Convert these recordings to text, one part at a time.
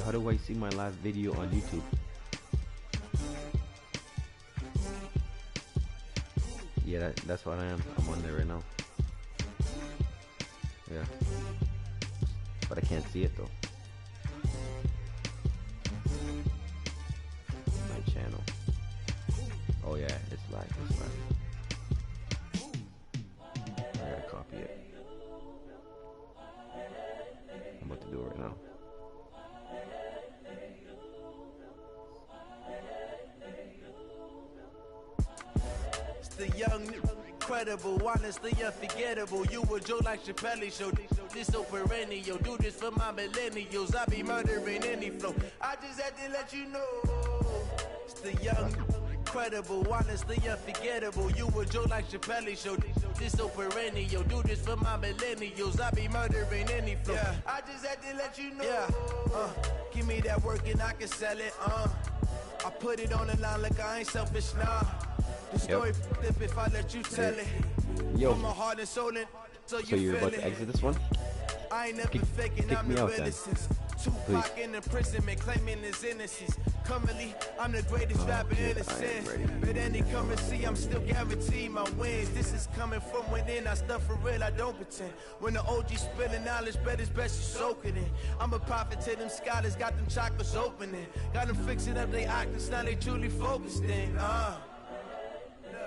how do I see my last video on YouTube? Yeah, that's what I am. I'm on there right now. Yeah. But I can't see it though. My channel. Oh yeah, it's live. It's live. I gotta copy it. I'm about to do it right now. It's the young, incredible, honestly unforgettable. You a Joe like Chappelle show. This so perennial. Do this for my millennials. I be murdering any flow. I just had to let you know. It's the young, incredible, honestly unforgettable. You a Joe like Chappelle show. This so perennial. Do this for my millennials. I be murdering any flow. Yeah. I just had to let you know. Yeah. Give me that work and I can sell it. I put it on the line like I ain't selfish, nah. The story flip if I let you tell it. Yo. From my heart and soul and so you're about to exit this one? I ain't never faking, I'm the realest. Tupac in imprisonment, claiming his innocence. Currently, I'm the greatest rapper in the sense. But any currency, I'm still guaranteed my wins. This is coming from within, I stuff for real, I don't pretend. When the OG spilling knowledge, bet it's best you soak it in. I'm a prophet to them scholars, got them chakras opening. Got them fixing up they octaves, now they truly focused in.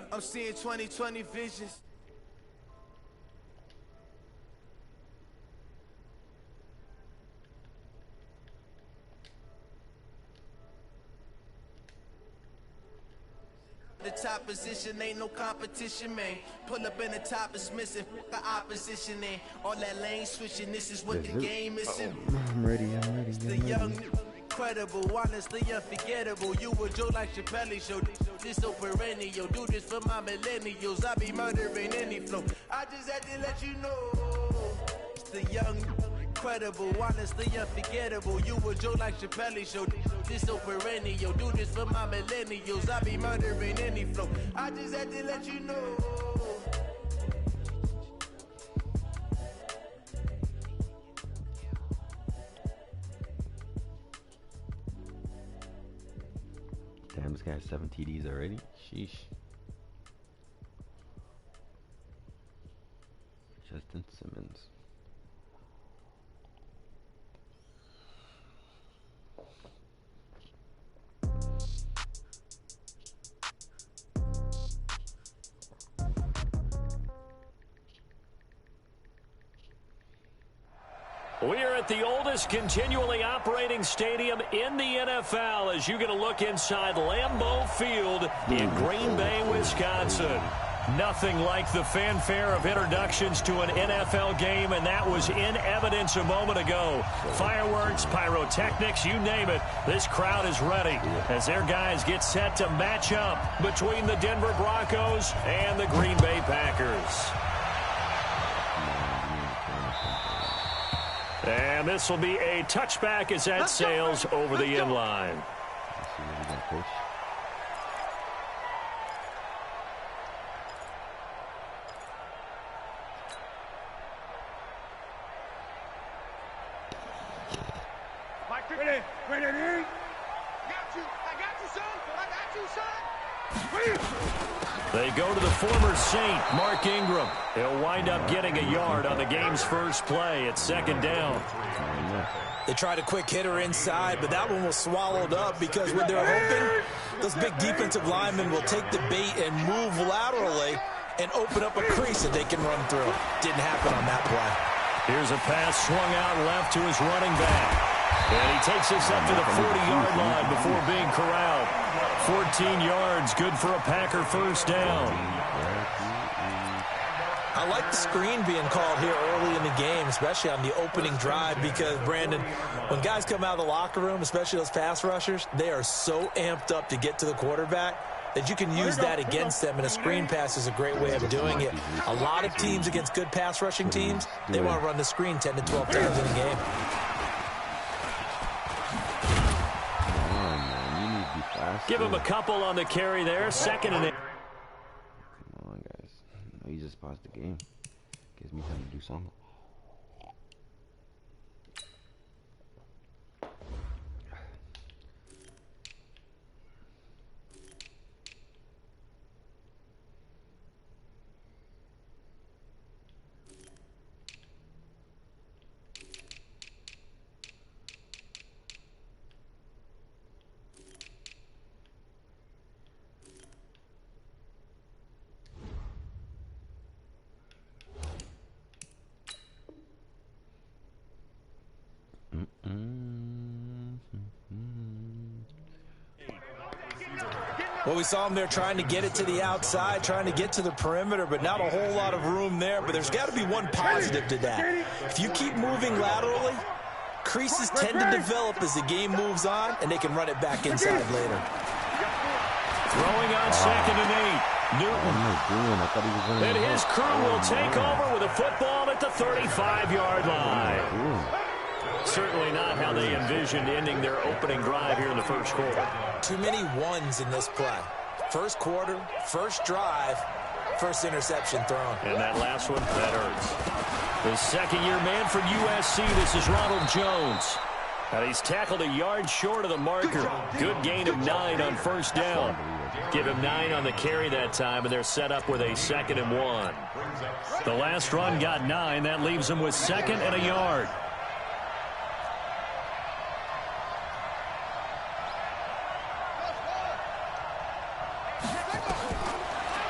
I'm seeing 2020 visions. The top position ain't no competition, man. Pull up in the top is missing, the opposition in. All that lane switching, this is what the game is in. I'm ready. The young, incredible, honestly unforgettable. You a Joe like Chappelle show. This so perennial. Do this for my millennials. I be murdering any flow. I just had to let you know. It's the young, incredible, honestly unforgettable. You a Joe like Chappelle show. This so perennial. Do this for my millennials. I be murdering any flow. I just had to let you know. Damn, this guy has 7 TDs already. Sheesh. Justin Simmons. We are at the oldest continually operating stadium in the NFL as you get a look inside Lambeau Field in Green Bay, Wisconsin. Nothing like the fanfare of introductions to an NFL game, and that was in evidence a moment ago. Fireworks, pyrotechnics, you name it. This crowd is ready as their guys get set to match up between the Denver Broncos and the Green Bay Packers. And this will be a touchback as that sails over the end line. They go to the former Saint, Mark Ingram. He'll wind up getting a yard on the game's first play at second down. They tried a quick hitter inside, but that one was swallowed up because when they're hoping, those big defensive linemen will take the bait and move laterally and open up a crease that they can run through. Didn't happen on that play. Here's a pass swung out left to his running back. And he takes us up to the 40-yard line before being corralled. 14 yards, good for a Packer first down. I like the screen being called here early in the game, especially on the opening drive, because, Brandon, when guys come out of the locker room, especially those pass rushers, they are so amped up to get to the quarterback that you can use that against them, and a screen pass is a great way of doing it. A lot of teams against good pass rushing teams, they want to run the screen 10 to 12 times in a game. Give him a couple on the carry there. Second and 8. Come on, guys. No, you just paused the game. Gives me time to do something. Well, we saw him there trying to get it to the outside, trying to get to the perimeter, but not a whole lot of room there. But there's got to be one positive to that. If you keep moving laterally, creases tend to develop as the game moves on, and they can run it back inside later. Throwing on 2nd and 8. Newton. And his crew will take over with a football at the 35-yard line. Certainly not how they envisioned ending their opening drive here in the first quarter. Too many ones in this play. First quarter, first drive, first interception thrown. And that last one, that hurts. The second-year man for USC, this is Ronald Jones. And he's tackled a yard short of the marker. Good gain of 9 on first down. Give him 9 on the carry that time, and they're set up with a 2nd and 1. The last run got 9. That leaves them with 2nd and a yard.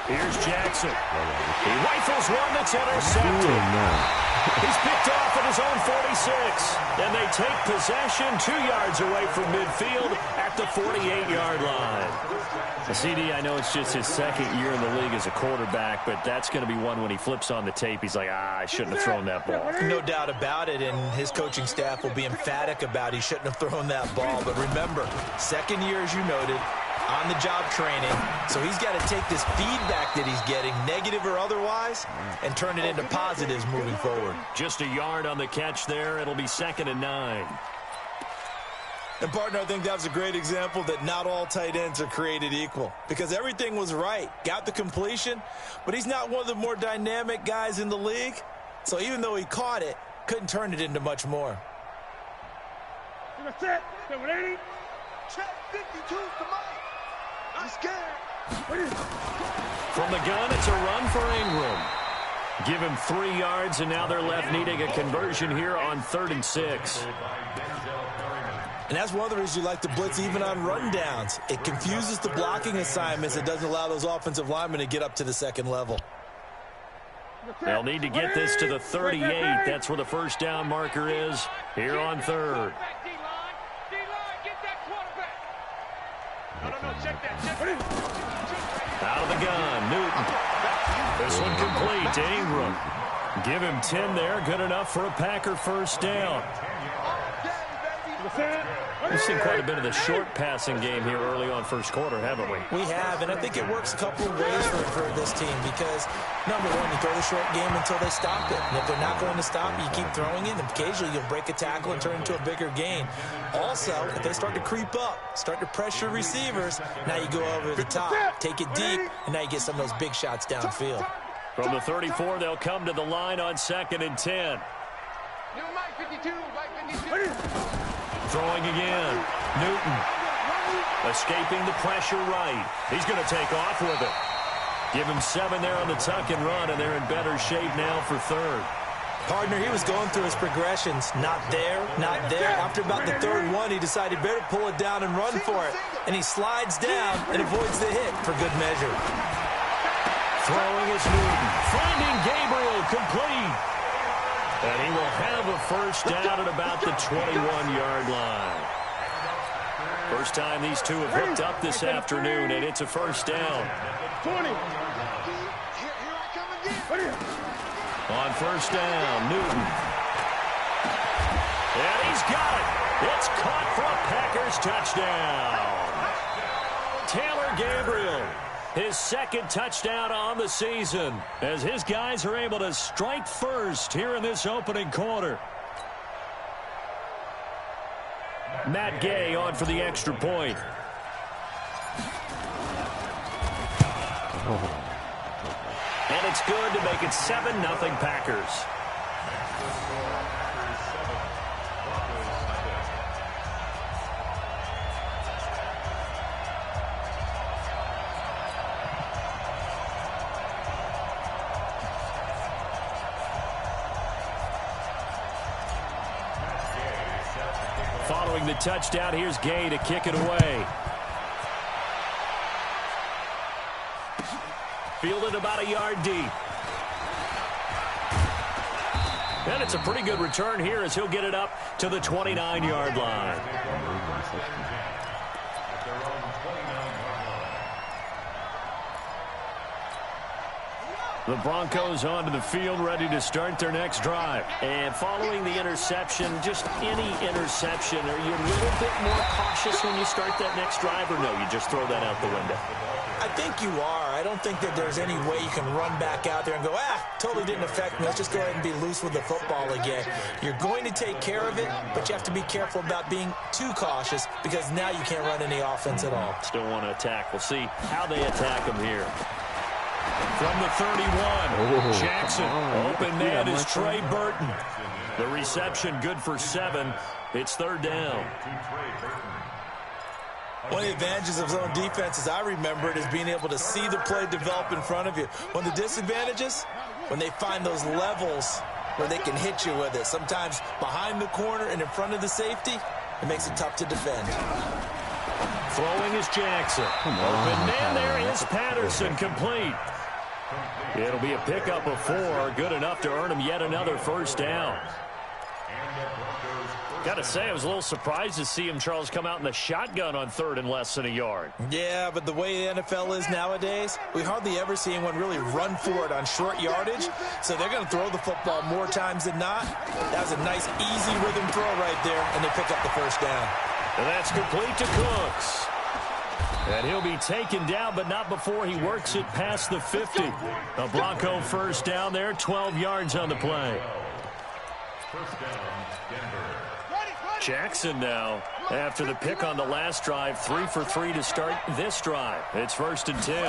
Here's Jackson. He rifles one that's intercepted. He's picked off at his own 46. And they take possession 2 yards away from midfield at the 48-yard line. CD, I know it's just his second year in the league as a quarterback, but that's going to be one when he flips on the tape, he's like, I shouldn't have thrown that ball. No doubt about it, and his coaching staff will be emphatic about he shouldn't have thrown that ball. But remember, second year, as you noted, on-the-job training, so he's got to take this feedback that he's getting, negative or otherwise, and turn it into positives moving forward. Just a yard on the catch there. It'll be 2nd and 9. And, partner, I think that was a great example that not all tight ends are created equal, because everything was right. Got the completion, but he's not one of the more dynamic guys in the league, so even though he caught it, couldn't turn it into much more. Check 52, come on. I'm scared. From the gun, it's a run for Ingram. Give him 3 yards, and now they're left needing a conversion here on 3rd and 6. And that's one of the reasons you like to blitz even on run downs. It confuses the blocking assignments. It doesn't allow those offensive linemen to get up to the second level. They'll need to get this to the 38. That's where the first down marker is here on 3rd. Out of the gun, Newton. This one complete to Ingram. Give him 10 there, good enough for a Packer first down. We've seen quite a bit of the short passing game here early on first quarter, haven't we? We have, and I think it works a couple of ways for this team because, number one, you throw the short game until they stop it. And if they're not going to stop it, you keep throwing it, and occasionally you'll break a tackle and turn it into a bigger gain. Also, if they start to creep up, start to pressure receivers, now you go over the top, take it deep, and now you get some of those big shots downfield. From the 34, they'll come to the line on 2nd and 10. Throwing again. Newton. Escaping the pressure right. He's going to take off with it. Give him 7 there on the tuck and run, and they're in better shape now for 3rd. Partner, he was going through his progressions. Not there, not there. After about the 3rd one, he decided better pull it down and run for it. And he slides down and avoids the hit for good measure. Throwing is Newton. Finding Gabriel complete. And he will have a first down at about the 21-yard line. First time these two have hooked up this afternoon, and it's a first down. 20. On first down, Newton. And he's got it. It's caught for a Packers touchdown. Taylor Gabriel, his 2nd touchdown on the season, as his guys are able to strike first here in this opening quarter. Matt Gay on for the extra point. And it's good to make it 7-0 Packers. Following the touchdown, here's Gay to kick it away. Fielded about a yard deep. And it's a pretty good return here as he'll get it up to the 29-yard line. The Broncos onto the field, ready to start their next drive. And following the interception, just any interception, are you a little bit more cautious when you start that next drive, or no, you just throw that out the window? I think you are. I don't think that there's any way you can run back out there and go, totally didn't affect me. Let's just go ahead and be loose with the football again. You're going to take care of it, but you have to be careful about being too cautious because now you can't run any offense at all. Still want to attack. We'll see how they attack him here. From the 31, Jackson. Open man is Trey Burton. The reception good for 7. It's third down. One of the advantages of zone defense, as I remember it, is being able to see the play develop in front of you. One of the disadvantages, when they find those levels where they can hit you with it, sometimes behind the corner and in front of the safety, it makes it tough to defend. Throwing is Jackson. Open man there is Patterson, complete. It'll be a pickup of 4, good enough to earn him yet another first down. Got to say, I was a little surprised to see him, Charles, come out in the shotgun on 3rd and less than a yard. Yeah, but the way the NFL is nowadays, we hardly ever see anyone really run for it on short yardage. So they're going to throw the football more times than not. That was a nice, easy rhythm throw right there, and they pick up the first down. And that's complete to Cooks. And he'll be taken down, but not before he works it past the 50. A Bronco first down there, 12 yards on the play. Jackson now, after the pick on the last drive, 3 for 3 to start this drive. It's 1st and 10.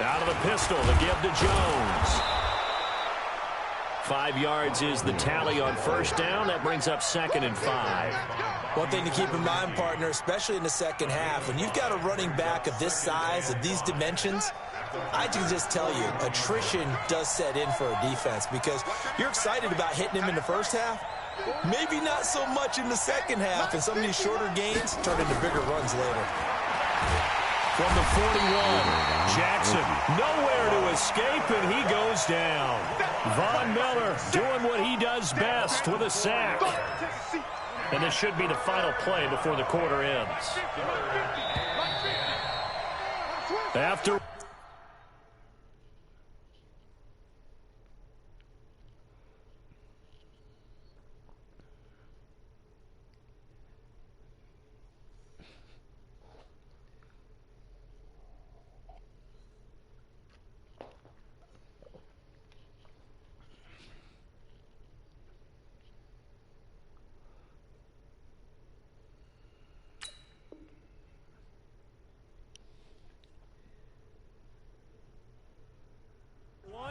Out of the pistol, the give to Jones. 5 yards is the tally on first down. That brings up 2nd and 5. One thing to keep in mind, partner, especially in the second half, when you've got a running back of this size, of these dimensions, I can just tell you, attrition does set in for a defense because you're excited about hitting him in the first half. Maybe not so much in the second half, and some of these shorter gains turn into bigger runs later. From the 41, Jackson nowhere to escape, and he goes down. Von Miller doing what he does best with a sack. And this should be the final play before the quarter ends. After...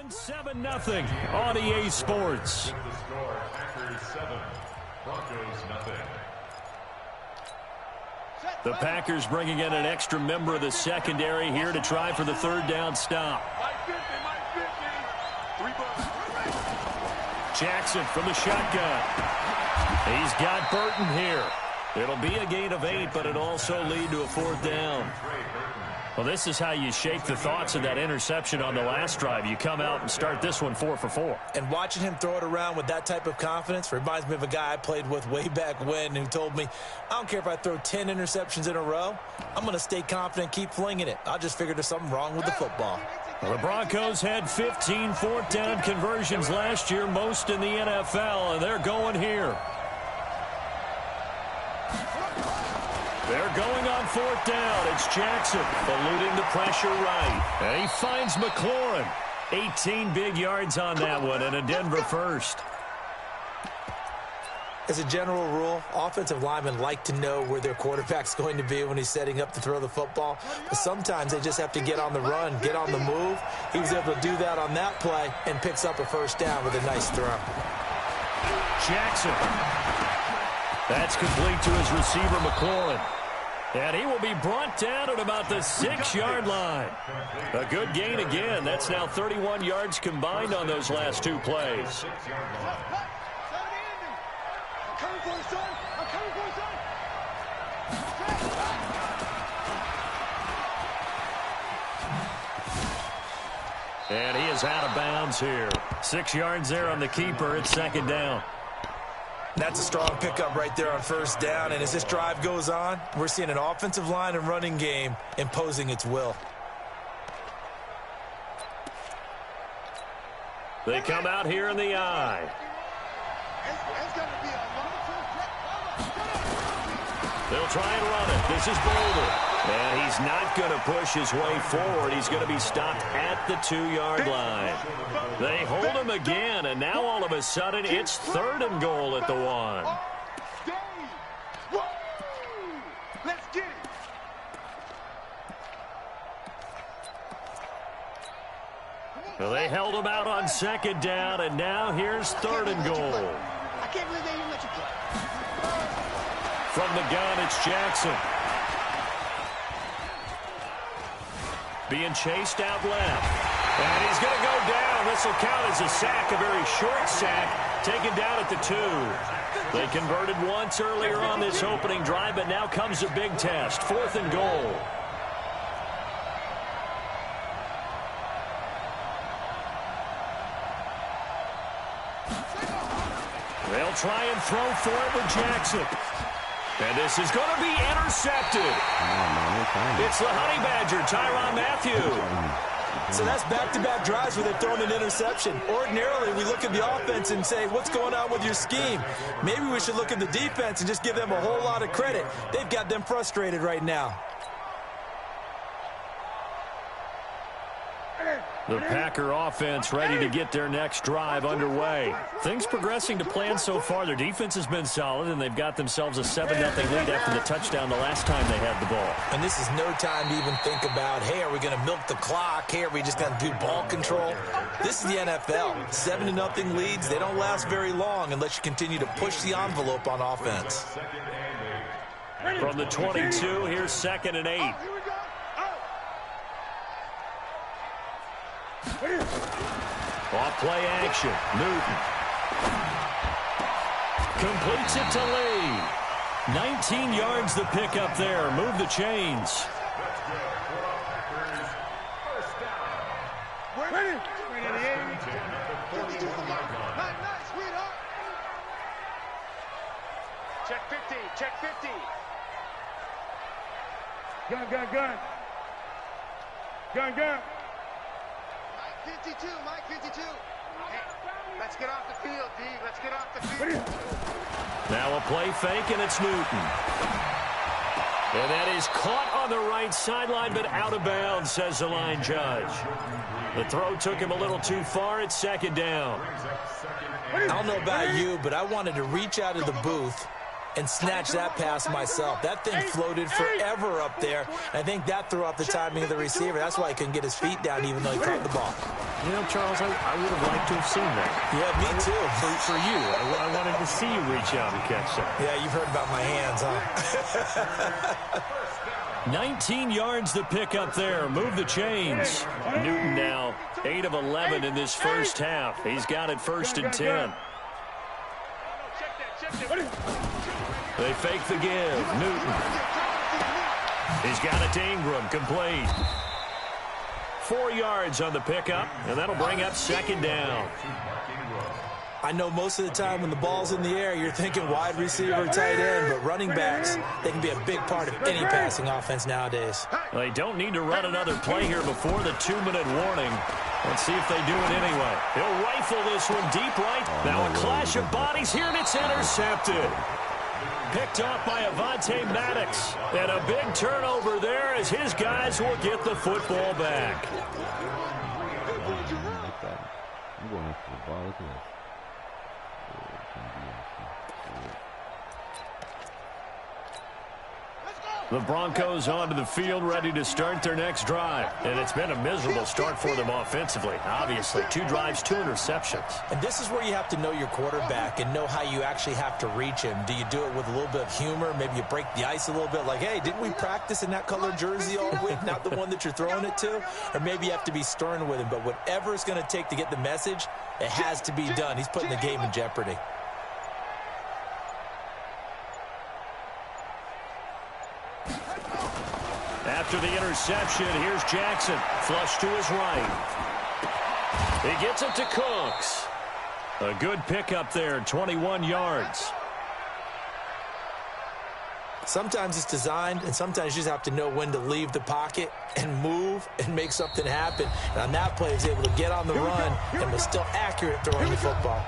on 7-0 on EA Sports. The Packers bringing in an extra member of the secondary here to try for the 3rd down stop. Jackson from the shotgun. He's got Burton here. It'll be a gain of 8, but it'll also lead to a 4th down. Well, this is how you shake the thoughts of that interception on the last drive. You come out and start this one 4 for 4. And watching him throw it around with that type of confidence reminds me of a guy I played with way back when who told me, I don't care if I throw 10 interceptions in a row. I'm going to stay confident, keep flinging it. I'll just figure there's something wrong with the football. Well, the Broncos had 15 4th down conversions last year, most in the NFL, and they're going here. They're going on 4th down. It's Jackson eluding the pressure right. And he finds McLaurin. 18 big yards on that one and a Denver first. As a general rule, offensive linemen like to know where their quarterback's going to be when he's setting up to throw the football. But sometimes they just have to get on the run, get on the move. He was able to do that on that play and picks up a first down with a nice throw. Jackson. That's complete to his receiver, McLaurin. And he will be brought down at about the 6-yard line. A good gain again. That's now 31 yards combined on those last 2 plays. And he is out of bounds here. 6 yards there on the keeper. It's 2nd down. That's a strong pickup right there on first down. And as this drive goes on, we're seeing an offensive line and running game imposing its will. They come out here in the I. They'll try and run it. This is Boulder. And he's not going to push his way forward. He's going to be stopped at the 2-yard line. They hold him again, and now all of a sudden it's 3rd and goal at the 1. Let's get it. Well, they held him out on 2nd down, and now here's 3rd and goal. I can't believe they didn't let you play. From the gun, it's Jackson. Being chased out left. And he's going to go down. This will count as a sack, a very short sack, taken down at the 2. They converted once earlier on this opening drive, but now comes a big test. 4th and goal. They'll try and throw for it with Jackson. And this is going to be intercepted. It's the Honey Badger, Tyrann Mathieu. So that's back-to-back drives where they've thrown an interception. Ordinarily, we look at the offense and say, what's going on with your scheme? Maybe we should look at the defense and just give them a whole lot of credit. They've got them frustrated right now. The Packer offense ready to get their next drive underway. Things progressing to plan so far. Their defense has been solid, and they've got themselves a 7-0 lead after the touchdown the last time they had the ball. And this is no time to even think about, hey, are we going to milk the clock? Hey, are we just going to do ball control? This is the NFL. 7-0 leads, they don't last very long unless you continue to push the envelope on offense. From the 22, here's 2nd and 8. Off play action. Newton completes it to Lee. 19 yards the pick up there. Move the chains. Check 50. Check 50. Gun. Gun. 52, Mike 52. Hey, let's get off the field, D. Let's get off the field. Now a play fake, and it's Newton. And that is caught on the right sideline, but out of bounds, says the line judge. The throw took him a little too far. It's 2nd down. I don't know about you, but I wanted to reach out of the booth and snatch that pass myself. That thing floated forever up there. I think that threw off the timing of the receiver. That's why he couldn't get his feet down even though he caught the ball. You know, Charles, I would have liked to have seen that. Yeah, me too. For you, I wanted to see you reach out and catch that. Yeah, you've heard about my hands, huh? 19 yards the pick up there. Move the chains. Newton now 8 of 11 in this first half. He's got it 1st and 10. They fake the give. Newton. He's got it to Ingram. Complete. 4 yards on the pickup, and that'll bring up 2nd down. I know most of the time when the ball's in the air, you're thinking wide receiver, tight end, but running backs, they can be a big part of any passing offense nowadays. They don't need to run another play here before the 2-minute warning. Let's see if they do it anyway. He'll rifle this one deep right. Now a clash of bodies here, and it's intercepted. Picked off by Avonte Maddox. And a big turnover there as his guys will get the football back. I'm going after the ball. Look at this. The Broncos onto the field, ready to start their next drive. And it's been a miserable start for them offensively. Obviously, 2 drives, 2 interceptions. And this is where you have to know your quarterback and know how you actually have to reach him. Do you do it with a little bit of humor? Maybe you break the ice a little bit like, hey, didn't we practice in that colored jersey all week? Not the one that you're throwing it to? Or maybe you have to be stern with him. But whatever it's going to take to get the message, it has to be done. He's putting the game in jeopardy. After the interception, here's Jackson. Flush to his right. He gets it to Cooks. A good pickup there, 21 yards. Sometimes it's designed, and sometimes you just have to know when to leave the pocket and move and make something happen. And on that play, he was able to get on the run and was still accurate throwing the football.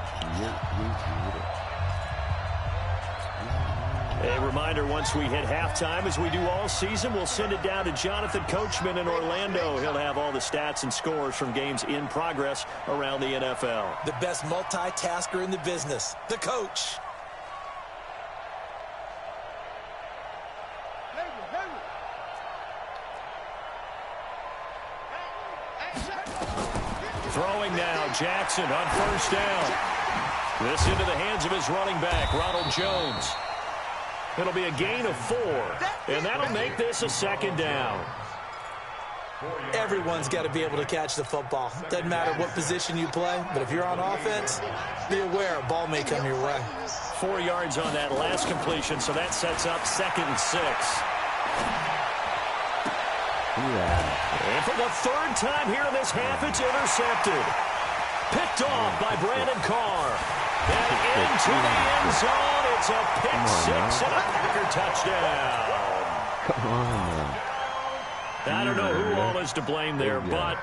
A reminder, once we hit halftime, as we do all season, we'll send it down to Jonathan Coachman in Orlando. He'll have all the stats and scores from games in progress around the NFL. The best multitasker in the business, the coach. Throwing now, Jackson on first down. This into the hands of his running back, Ronald Jones. It'll be a gain of 4, and that'll make this a second down. Everyone's got to be able to catch the football. Doesn't matter what position you play, but if you're on offense, be aware a ball may come your way. 4 yards on that last completion, so that sets up 2nd and 6. And for the 3rd time here in this half, it's intercepted. Picked off by Brandon Carr. And into the end zone. It's a pick 6 and a Packer touchdown. Come on, man. I don't know who all is to blame there, but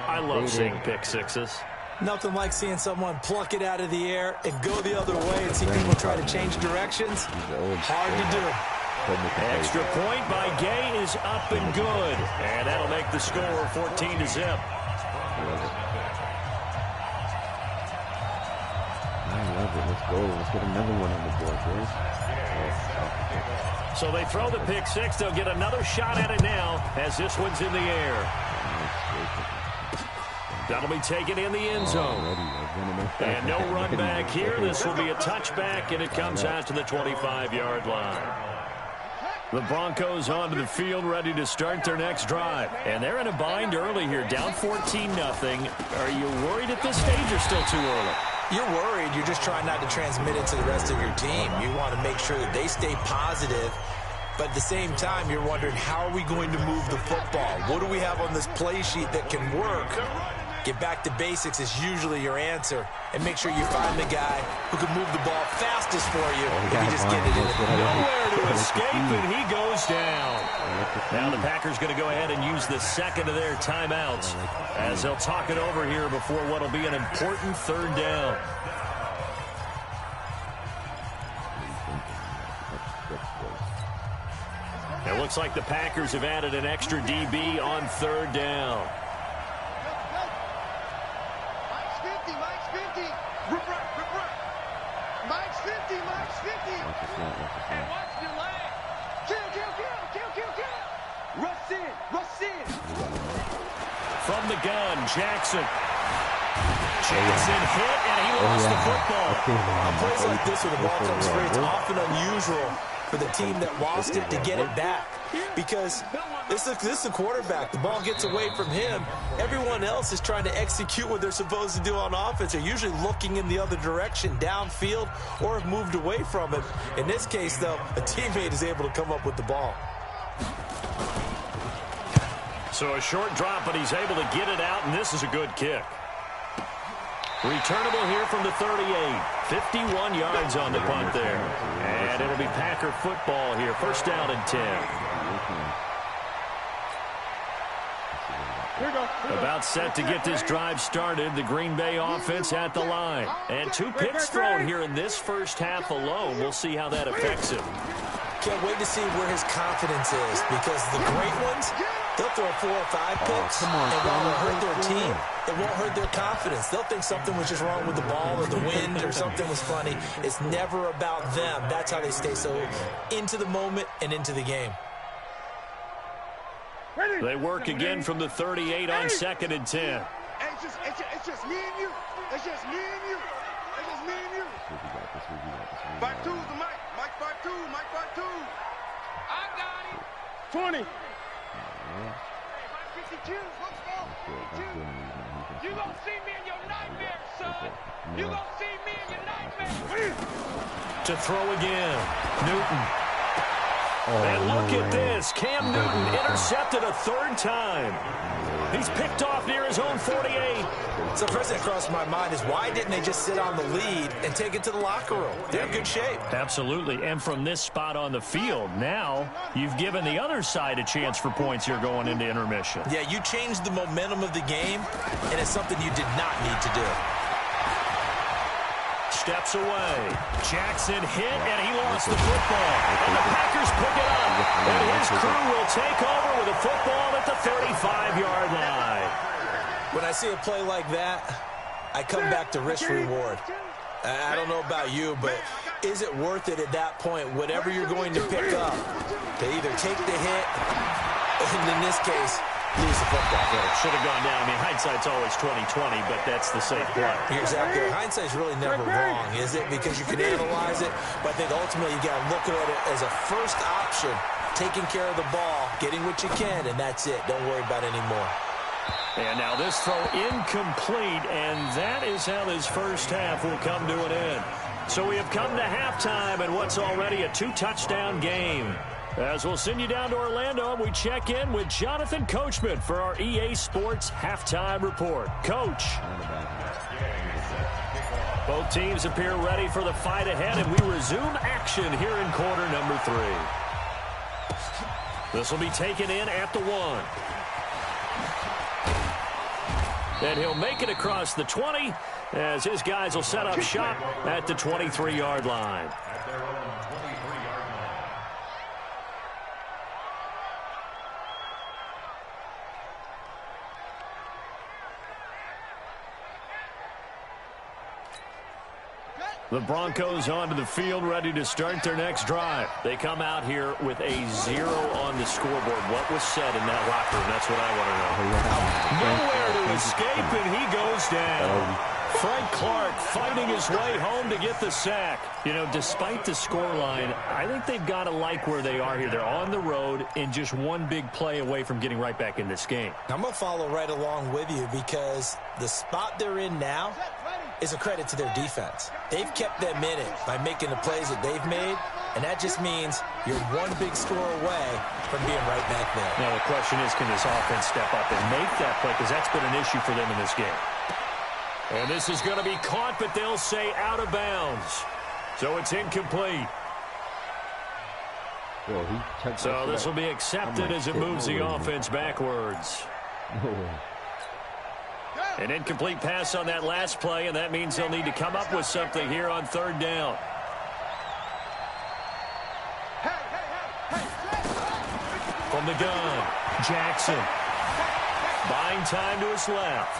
I love seeing pick 6s. Nothing like seeing someone pluck it out of the air and go the other way and see people try to change directions. Hard to do. Extra point by Gay is up and good. And that'll make the score 14-0. I love it. Let's go. Let's get another one on the board, boys. So they throw the pick 6. They'll get another shot at it now as this one's in the air. That'll be taken in the end zone. And no run back here. This will be a touchback, and it comes out to the 25-yard line. The Broncos onto the field, ready to start their next drive. And they're in a bind early here, down 14-0. Are you worried at this stage or still too early? You're worried. You're just trying not to transmit it to the rest of your team. You want to make sure that they stay positive. But at the same time, you're wondering, how are we going to move the football? What do we have on this play sheet that can work? Get back to basics is usually your answer. And make sure you find the guy who can move the ball fastest for you. If you just get it in. Nowhere to escape, and he goes down. Now the Packers going to go ahead and use the second of their timeouts as they'll talk it over here before what will be an important 3rd down. It looks like the Packers have added an extra DB on 3rd down. From the gun, Jackson. Jackson hit, and he lost the football. On plays like this where the ball comes free, it's often unusual for the team that lost it to get it back. Because this is the quarterback. The ball gets away from him. Everyone else is trying to execute what they're supposed to do on offense. They're usually looking in the other direction, downfield, or have moved away from it. In this case, though, a teammate is able to come up with the ball. So a short drop, but he's able to get it out, and this is a good kick. Returnable here from the 38. 51 yards on the punt there. And it'll be Packer football here. 1st down and 10. About set to get this drive started. The Green Bay offense at the line. And 2 picks thrown here in this first half alone. We'll see how that affects him. Can't wait to see where his confidence is, because the great ones, they'll throw 4 or 5 picks, and while it'll hurt their team, it won't hurt their confidence. They'll think something was just wrong with the ball or the wind or something was funny. It's never about them. That's how they stay so into the moment and into the game. They work again from the 38 on 2nd and 10. It's just me and you. It's just me and you. It's just me and you. 5-2's the mic. Mike 5-2. Mike 5-2. I got it. 20. 52. Let's go. 52. You gonna see me in your nightmare, son. You gonna see me in your nightmare. To throw again. Newton. And look at this. Cam Newton intercepted a 3rd time. He's picked off near his own 48. So first thing that crossed my mind is why didn't they just sit on the lead and take it to the locker room? They're in good shape. Absolutely. And from this spot on the field, now you've given the other side a chance for points here going into intermission. Yeah, you changed the momentum of the game, and it's something you did not need to do. Steps away. Jackson hit, and he lost the football. And the Packers pick it up. And his crew will take over with a football at the 35-yard line. When I see a play like that, I come back to risk-reward. I don't know about you, but is it worth it at that point, whatever you're going to pick up, to either take the hit, and in this case, lose the football? Yeah, should have gone down. I mean, hindsight's always 20/20, but that's the safe play. You're exactly right. Hindsight's really never wrong, is it? Because you can analyze it, but I think ultimately you got to look at it as a first option, taking care of the ball, getting what you can, and that's it. Don't worry about any more. And now this throw incomplete, and that is how this first half will come to an end. So we have come to halftime in what's already a 2-touchdown game. As we'll send you down to Orlando, we check in with Jonathan Coachman for our EA Sports Halftime Report. Coach. Both teams appear ready for the fight ahead, and we resume action here in quarter number 3. This will be taken in at the 1. And he'll make it across the 20 as his guys will set up shop at the 23-yard line. The Broncos onto the field, ready to start their next drive. They come out here with a 0 on the scoreboard. What was said in that locker room? That's what I want to know. Nowhere to escape, and he goes down. Frank Clark fighting his way home to get the sack. You know, despite the scoreline, I think they've got to like where they are here. They're on the road and just one big play away from getting right back in this game. I'm going to follow right along with you because the spot they're in now is a credit to their defense. They've kept them in it by making the plays that they've made, and that just means you're one big score away from being right back there. Now the question is, can this offense step up and make that play? Because that's been an issue for them in this game. And this is going to be caught, but they'll say out of bounds. So it's incomplete. So this will be accepted as it moves the offense backwards. An incomplete pass on that last play, and that means they'll need to come up with something here on 3rd down. From the gun, Jackson. Buying time to his left.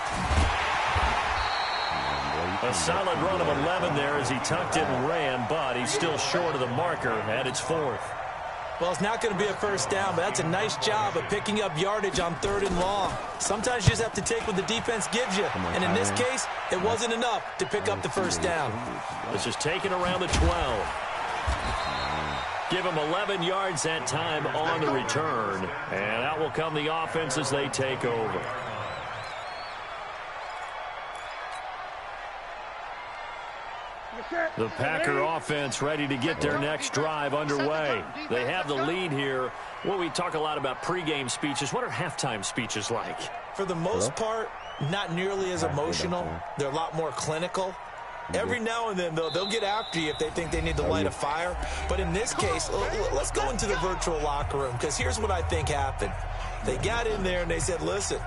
A solid run of 11 there as he tucked it and ran, but he's still short of the marker at its 4th. Well, it's not going to be a first down, but that's a nice job of picking up yardage on 3rd and long. Sometimes you just have to take what the defense gives you, and in this case, it wasn't enough to pick up the first down. This is taken around the 12. Give him 11 yards that time on the return, and out will come the offense as they take over. The Packer offense ready to get their next drive underway. They have the lead here. Well, we talk a lot about pregame speeches. What are halftime speeches like? For the most part, not nearly as emotional. They're a lot more clinical. Every now and then, though, they'll get after you if they think they need to light a fire. But in this case, let's go into the virtual locker room, because here's what I think happened. They got in there and they said, listen,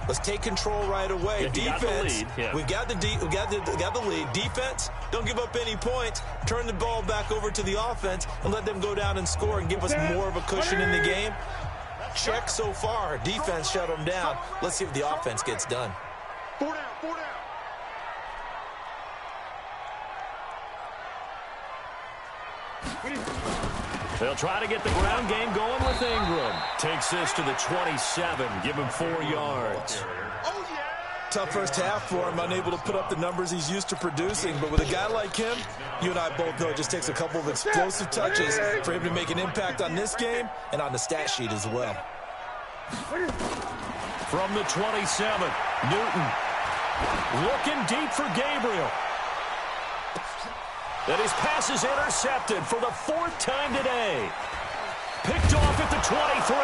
let's take control right away. Defense, we've got the lead. Defense, don't give up any points. Turn the ball back over to the offense and let them go down and score and give us more of a cushion in the game. Check so far. Defense shut them down. Let's see if the offense gets done. 4 down, 4 down. They'll try to get the ground game going with Ingram. Takes this to the 27. Give him 4 yards. Oh, yeah. Tough first half for him, unable to put up the numbers he's used to producing. But with a guy like him, you and I both know it just takes a couple of explosive touches for him to make an impact on this game and on the stat sheet as well. From the 27, Newton looking deep for Gabriel. And his pass is intercepted for the 4th time today. Picked off at the 23.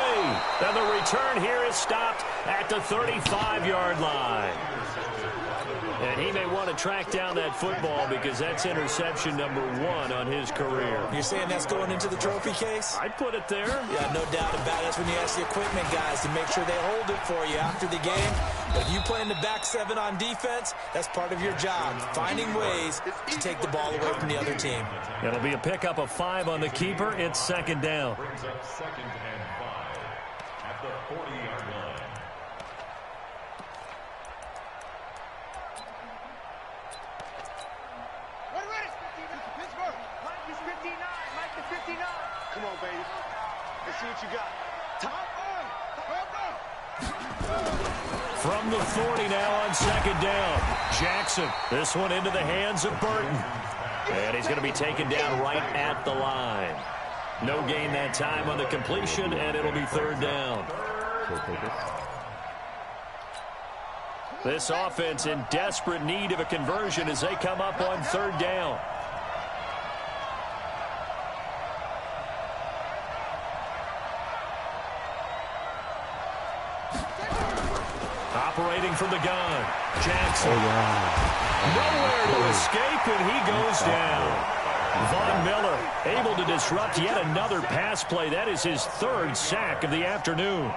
And the return here is stopped at the 35-yard line. And he may want to track down that football because that's interception number 1 on his career. You're saying that's going into the trophy case? I'd put it there. Yeah, no doubt about it. That's when you ask the equipment guys to make sure they hold it for you after the game. But if you play in the back 7 on defense, that's part of your job, finding ways to take the ball away from the other team. It'll be a pickup of 5 on the keeper. It's second down. Brings up 2nd and 5 at the 40-yard line. Come on, baby. Let's see what you got. From the 40 now on second down. Jackson, this one into the hands of Burton. And he's going to be taken down right at the line. No gain that time on the completion, and it'll be third down. This offense in desperate need of a conversion as they come up on third down. Operating from the gun, Jackson. Nowhere to escape, and he goes down. Von Miller able to disrupt yet another pass play. That is his 3rd sack of the afternoon.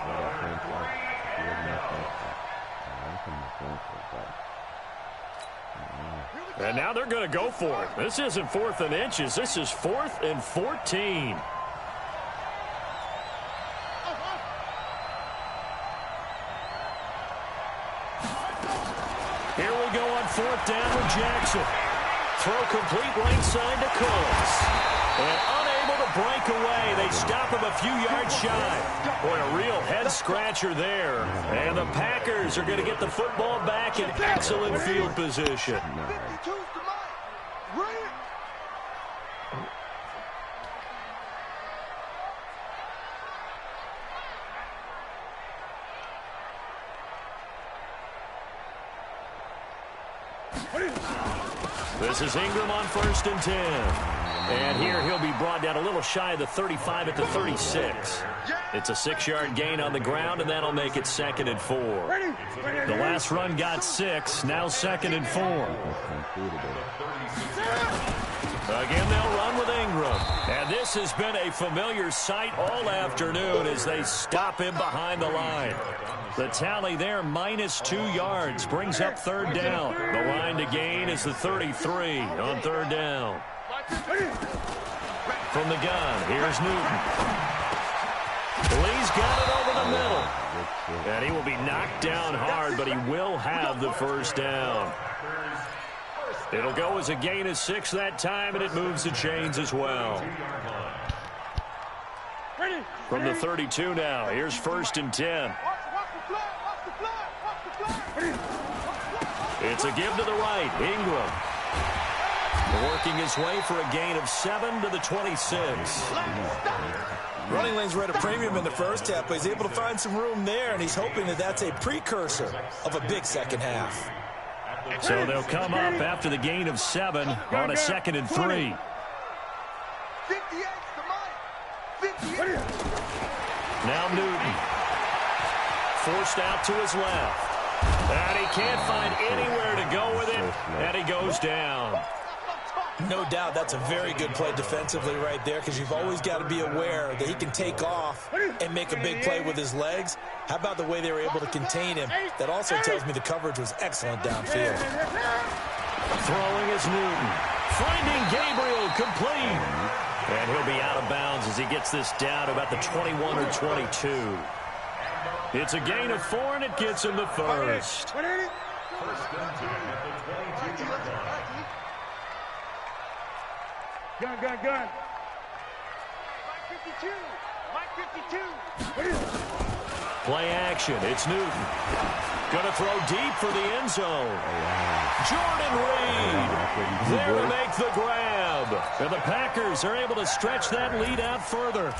And now they're going to go for it. This isn't 4th and inches. This is 4th and 14. Here we go on 4th down with Jackson. Throw complete right side to Kurlz. And unable to break away. They stop him a few yards shy. Boy, a real head-scratcher there. And the Packers are going to get the football back in excellent field position. This is Ingram on 1st and 10. And here he'll be brought down a little shy of the 35 at the 36. It's a 6-yard gain on the ground, and that'll make it 2nd and 4. The last run got 6, now 2nd and 4. Again, they'll run with Ingram. And this has been a familiar sight all afternoon as they stop him behind the line. The tally there, -2 yards, brings up third down. The line to gain is the 33 on third down. From the gun, here's Newton. Lee's got it over the middle. And he will be knocked down hard, but he will have the first down. It'll go as a gain of 6 that time, and it moves the chains as well. From the 32 now, here's 1st and 10. It's a give to the right, Ingram. Working his way for a gain of 7 to the 26. Running lanes were at a premium in the first half, but he's able to find some room there, and he's hoping that that's a precursor of a big second half. So they'll come up after the gain of 7 on a 2nd and 3. Now Newton. Forced out to his left. And he can't find anywhere to go with it, and he goes down. No doubt that's a very good play defensively right there, because you've always got to be aware that he can take off and make a big play with his legs. How about the way they were able to contain him? That also tells me the coverage was excellent downfield. Throwing is Newton. Finding Gabriel complete. And he'll be out of bounds as he gets this down about the 21 or 22. It's a gain of 4, and it gets him the first. Gun. Mike 52. Play action. It's Newton. Going to throw deep for the end zone. Jordan Reed there to make the grab. And the Packers are able to stretch that lead out further.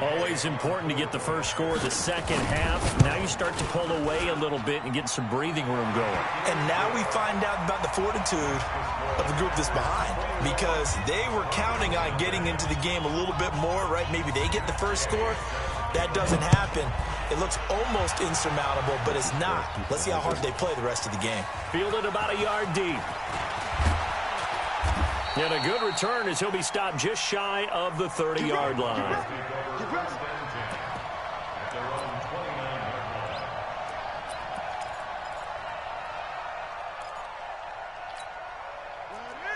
Always important to get the first score of the second half. Now you start to pull away a little bit and get some breathing room going. And now we find out about the fortitude of the group that's behind, because they were counting on getting into the game a little bit more, right? Maybe they get the first score. that doesn't happen, it looks almost insurmountable, but it's not. Let's see how hard they play the rest of the game. Fielded about a yard deep. And a good return as he'll be stopped just shy of the 30-yard line.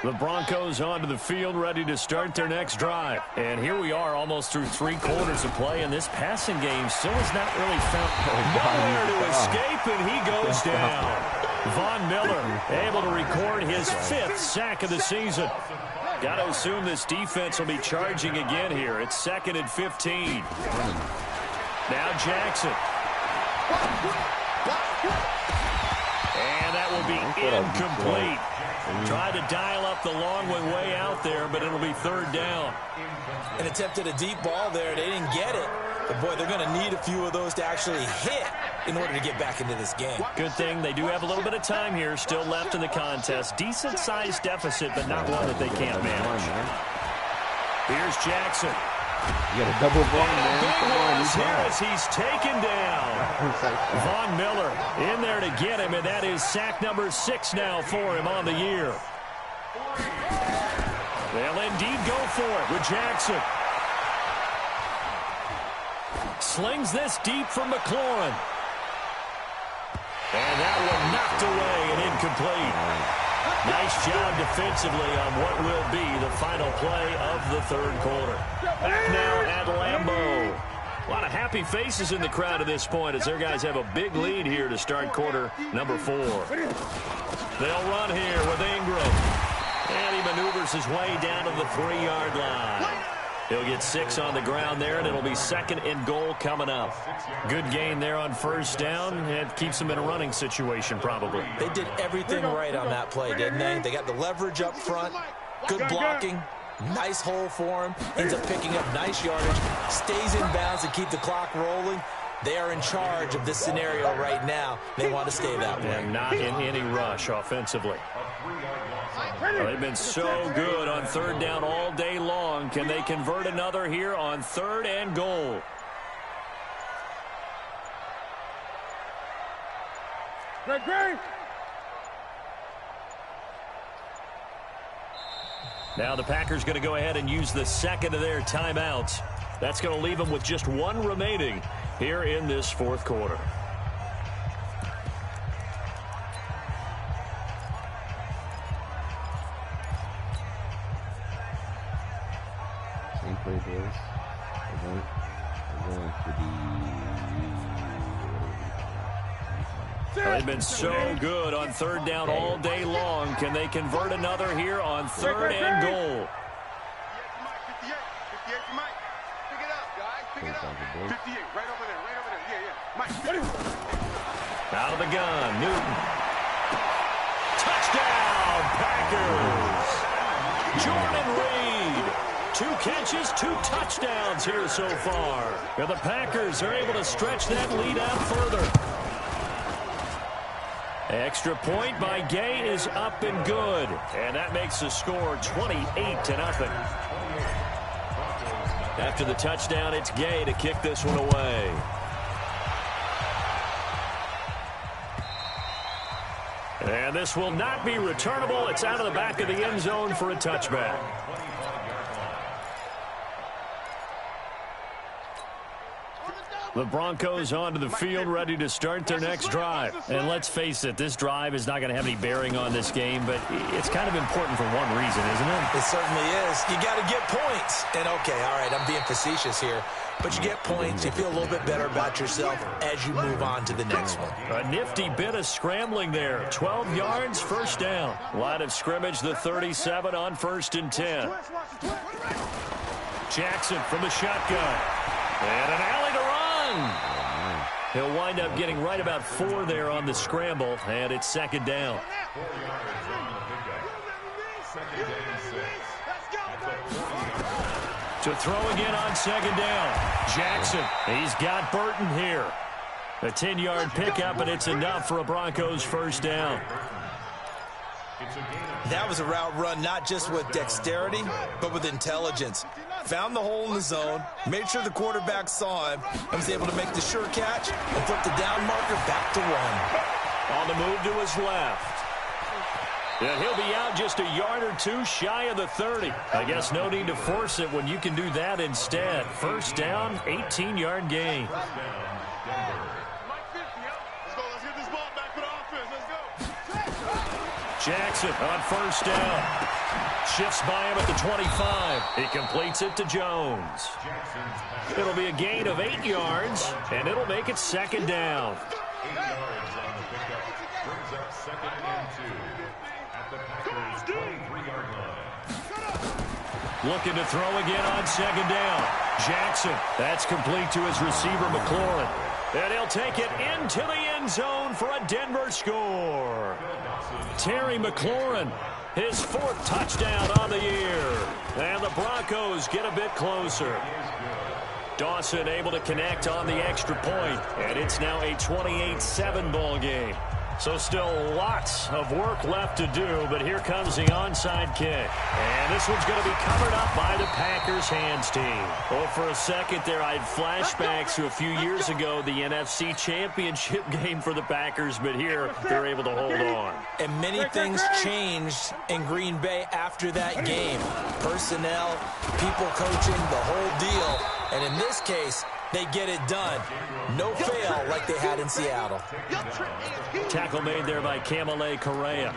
The Broncos onto the field, ready to start their next drive. And here we are, almost through 3 quarters of play, and this passing game still has not really found nowhere to escape, and he goes down. Von Miller able to record his 5th sack of the season. Got to assume this defense will be charging again here. It's 2nd and 15. Now Jackson. And that will be incomplete. Tried to dial up the long way out there, but it'll be 3rd down. An attempt at a deep ball there. They didn't get it. But, boy, they're going to need a few of those to actually hit in order to get back into this game. Good thing they do have a little bit of time here still left in the contest. Decent-sized deficit, but not one that they can't manage. Here's Jackson. You got a double ball, man. Big loss here as he's taken down. Von Miller in there to get him, and that is sack number 6 now for him on the year. They'll indeed go for it with Jackson. Slings this deep from McLaurin. And that one knocked away and incomplete. Nice job defensively on what will be the final play of the 3rd quarter. Back now at Lambeau. A lot of happy faces in the crowd at this point as their guys have a big lead here to start quarter number 4. They'll run here with Ingram. And he maneuvers his way down to the 3-yard line. He'll get 6 on the ground there, and it'll be 2nd and goal coming up. Good gain there on 1st down. It keeps them in a running situation, probably. They did everything right on that play, didn't they? They got the leverage up front, good blocking, nice hole for him, ends up picking up nice yardage, stays in bounds to keep the clock rolling. They are in charge of this scenario right now. They want to stay that way. And not in any rush offensively. Well, they've been so good on 3rd down all day long. Can they convert another here on 3rd and goal? Great. Now the Packers going to go ahead and use the 2nd of their timeouts. That's going to leave them with just 1 remaining here in this 4th quarter. Same play, boys. We're going for They've been so good on 3rd down all day long. Can they convert another here on 3rd and goal? 58 for Mike. Pick it up, guys. Pick it up. 58, right over there. Yeah. Mike. Out of the gun, Newton. Touchdown, Packers. Jordan Reed. 2 catches, 2 touchdowns here so far. And the Packers are able to stretch that lead out further. Extra point by Gay is up and good. And that makes the score 28-0. After the touchdown, it's Gay to kick this one away. And this will not be returnable. It's out of the back of the end zone for a touchback. The Broncos onto the field, ready to start their next drive. And let's face it, this drive is not going to have any bearing on this game, but it's kind of important for one reason, isn't it? It certainly is. You got to get points. And, okay, all right, I'm being facetious here. But you get points, you feel a little bit better about yourself as you move on to the next one. A nifty bit of scrambling there. 12 yards, 1st down. Line of scrimmage, the 37 on 1st and 10. Jackson from the shotgun. And an alley to run. He'll wind up getting right about 4 there on the scramble, and it's 2nd down. To throw again on 2nd down. Jackson, he's got Burton here. A 10-yard pickup, and it's enough for a Broncos 1st down. That was a route run not just with dexterity, but with intelligence. Found the hole in the zone, made sure the quarterback saw him, and was able to make the sure catch and flip the down marker back to one. On the move to his left. And he'll be out just a yard or two shy of the 30. I guess no need to force it when you can do that instead. First down, 18-yard gain. Jackson on first down. Shifts by him at the 25. He completes it to Jones. It'll be a gain of 8 yards, and it'll make it second down. 8 yards on the pickup. Brings up second and 2 at the Packers' 23-yard line. Looking to throw again on second down. Jackson, that's complete to his receiver, McLaurin. And he'll take it into the end zone for a Denver score. Terry McLaurin, his 4th touchdown on the year. And the Broncos get a bit closer. Dawson able to connect on the extra point, and it's now a 28-7 ball game. So still lots of work left to do, but here comes the onside kick. And this one's going to be covered up by the Packers hands team. Well, for a second there, I had flashbacks to a few years ago, the NFC Championship game for the Packers, but here they're able to hold on. And many things changed in Green Bay after that game. Personnel, people coaching, the whole deal. And in this case, they get it done. No fail like they had in Seattle. Tackle made there by Kamale Correa.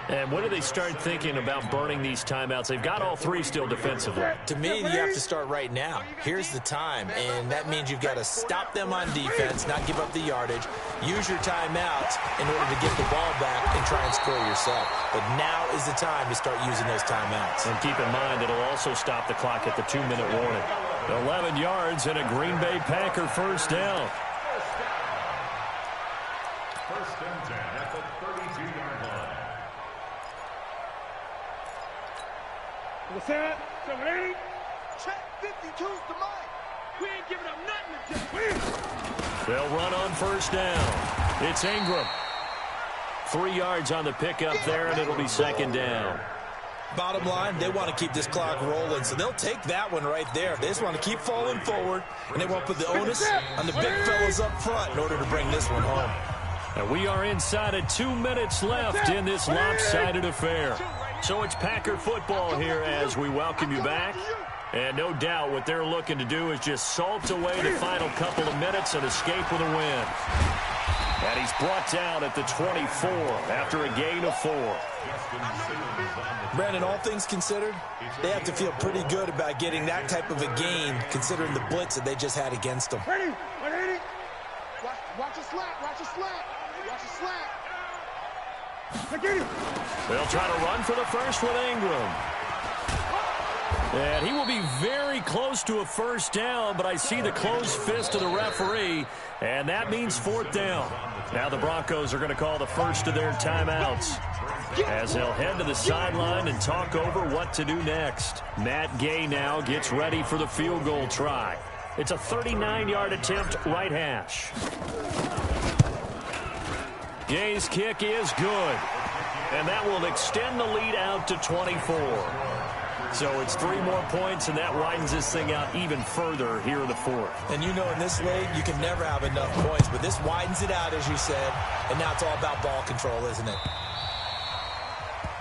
And when do they start thinking about burning these timeouts? They've got all 3 still defensively. To me, you have to start right now. Here's the time, and that means you've got to stop them on defense, not give up the yardage, use your timeouts in order to get the ball back and try and score yourself. But now is the time to start using those timeouts. And keep in mind, it'll also stop the clock at the 2-minute warning. 11 yards and a Green Bay Packer first down. First and 10 at the 32-yard line. Set, 780. Check 52's the mic. We ain't giving up nothing to They'll run on first down. It's Ingram. 3 yards on the pickup there, and it'll be second down. Bottom line, they want to keep this clock rolling, so they'll take that one right there. They just want to keep falling forward, and they won't put the onus on the big fellas up front in order to bring this one home. And we are inside of 2 minutes left in this lopsided affair. So it's Packer football here as we welcome you back. And no doubt what they're looking to do is just salt away the final couple of minutes and escape with a win. And he's brought down at the 24 after a gain of 4. Brandon, all things considered, they have to feel pretty good about getting that type of a gain considering the blitz that they just had against them. Ready? 180. Watch your slap. Watch your slap. Watch your slap. They'll try to run for the first with Ingram. And he will be very close to a first down, but I see the closed fist of the referee, and that means 4th down. Now the Broncos are going to call the first of their timeouts as they'll head to the sideline and talk over what to do next. Matt Gay now gets ready for the field goal try. It's a 39-yard attempt, right hash. Gay's kick is good, and that will extend the lead out to 24. So it's 3 more points, and that widens this thing out even further here in the 4th. And you know in this league, you can never have enough points, but this widens it out, as you said, and now it's all about ball control, isn't it?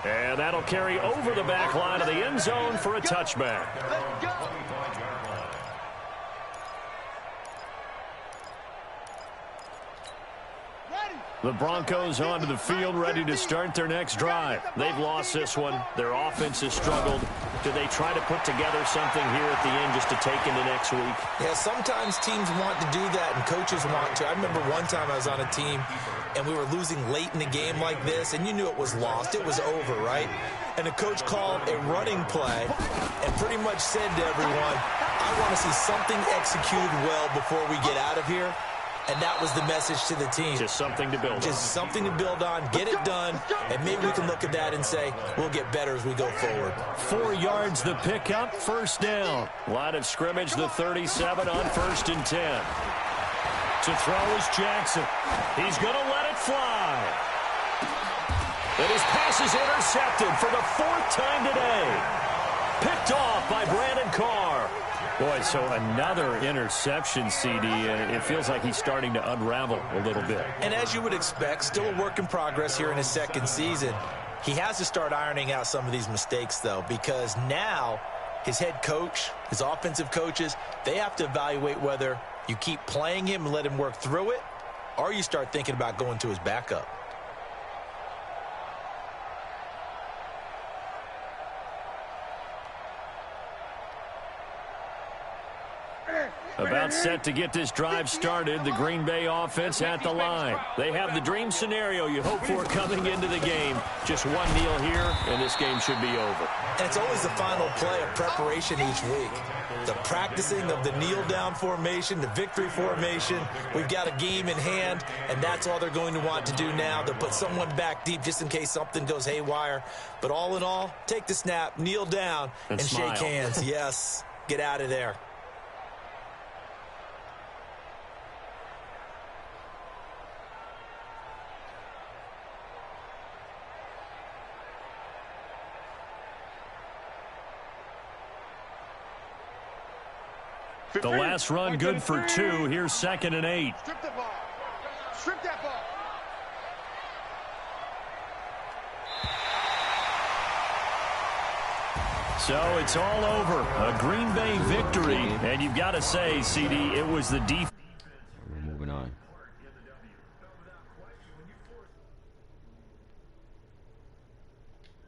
And that'll carry over the back line of the end zone for a touchback. The Broncos onto the field, ready to start their next drive. They've lost this one. Their offense has struggled. Do they try to put together something here at the end just to take into next week? Yeah, sometimes teams want to do that, and coaches want to. I remember one time I was on a team, and we were losing late in the game like this, and you knew it was lost. It was over, right? And the coach called a running play and pretty much said to everyone, I want to see something executed well before we get out of here. And that was the message to the team. Just something to build on. Just something to build on, get it done, and maybe we can look at that and say, we'll get better as we go forward. 4 yards the pickup, first down. Line of scrimmage, the 37 on 1st and 10. To throw is Jackson. He's going to let it fly. And his pass is intercepted for the 4th time today. Picked off by Brandon Carr. Boy, so another interception, CD. It feels like he's starting to unravel a little bit. And as you would expect, still a work in progress here in his 2nd season. He has to start ironing out some of these mistakes, though, because now his head coach, his offensive coaches, they have to evaluate whether you keep playing him and let him work through it, or you start thinking about going to his backup. About set to get this drive started. The Green Bay offense at the line. They have the dream scenario you hope for coming into the game. Just one kneel here, and this game should be over. And it's always the final play of preparation each week. The practicing of the kneel-down formation, the victory formation. We've got a game in hand, and that's all they're going to want to do now. They'll put someone back deep just in case something goes haywire. But all in all, take the snap, kneel down, and shake hands. Yes, get out of there. The last run good for 2. Here's 2nd and 8. Strip the ball. Strip that ball. So it's all over. A Green Bay victory. And you've got to say, CD, it was the defense.